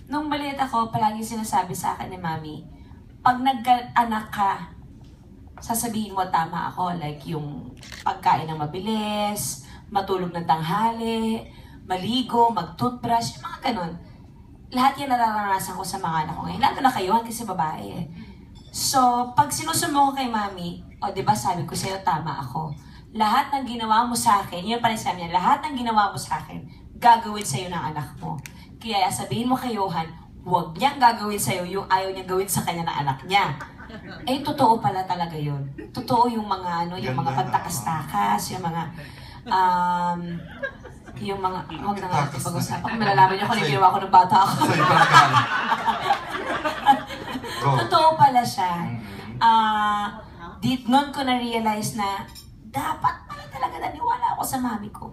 Nung maliit ako, palagi sinasabi sa akin ni Mami, pag nagka-anak ka, sasabihin mo tama ako, like yung pagkain ng mabilis, matulog ng tanghali, maligo, mag-toothbrush, yung mga ganun. Lahat yan nararanasan ko sa mga anak ko ngayon. Lalo na kayo, kasi babae eh. So, pag sinusumbong ko kay Mami, o diba sabi ko sa'yo, tama ako. Lahat ng ginawa mo sa akin, yun pa rin sabi niya, lahat ng ginawa mo sa akin, gagawin sa'yo ng anak mo. Kaya sabihin mo kay Johan, huwag niyang gagawin sa'yo yung ayaw niyang gawin sa kanya ng anak niya. Eh, totoo pala talaga yun. Totoo yung mga, yung mga pagtakas-takas, yung mga, huwag na nga pag-usapan. Kung malalaman niyo kung yung ginawa ko ng bata ako. Totoo pala siya. Noon ko na-realize na dapat pala talaga naniwala ako sa mami ko.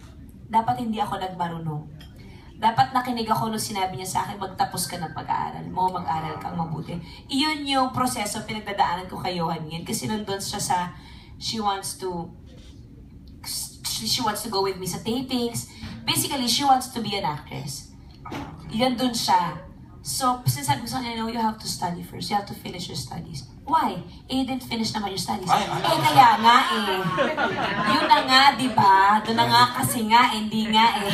Dapat hindi ako nagmarunong. Dapat nakinig ako nung sinabi niya sa akin, magtapos ka ng pag-aaral mo, mag-aaral kang mabuti. Iyon yung proseso pinagdadaanan ko kay Johan ngayon. Kasi nandun siya sa, she wants to go with me sa tapings. Basically, she wants to be an actress. Yan dun siya. So, sinasabi ko sa kanya, no, you have to study first. You have to finish your studies. Why? Eh, you didn't finish naman your studies. Kaya nga eh. Yun na nga, di ba? Doon na nga, kasi nga, hindi nga eh.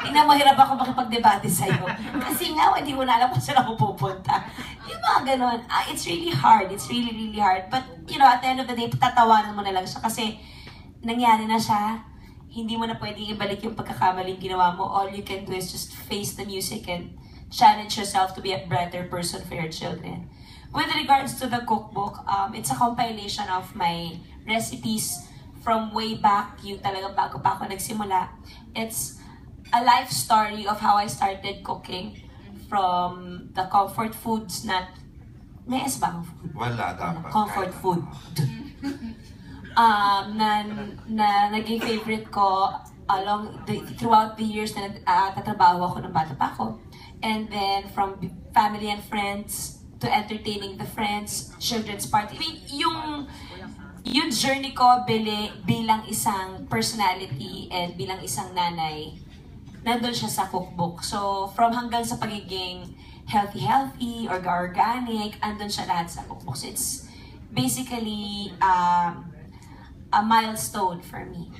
Tingnan mo, hirap ako makipag-debate sa'yo. Kasi nga, hindi ko na alam kung saan ako pupunta. Yung mga ganun. It's really hard. It's really, really hard. But, you know, at the end of the day, tatawanan mo na lang siya. Kasi, nangyari na siya. Hindi mo na pwedeng ibalik yung pagkakamaling ginawa mo. All you can do is just face the music and challenge yourself to be a better person for your children. With regards to the cookbook, it's a compilation of my recipes from way back, yung talagang bago pa ako nagsimula. It's a life story of how I started cooking from the comfort foods na... May S ba ang food? Wala, dapat. Comfort food. na naging favorite ko throughout the years na tatrabaho ako ng bata pa ako. And then from family and friends to entertaining the friends, children's party. I mean, yung journey ko bilang isang personality and bilang isang nanay, nandun siya sa cookbook. So, from hanggang sa pagiging healthy or organic, andun siya lahat sa cookbook. So, it's basically a milestone for me.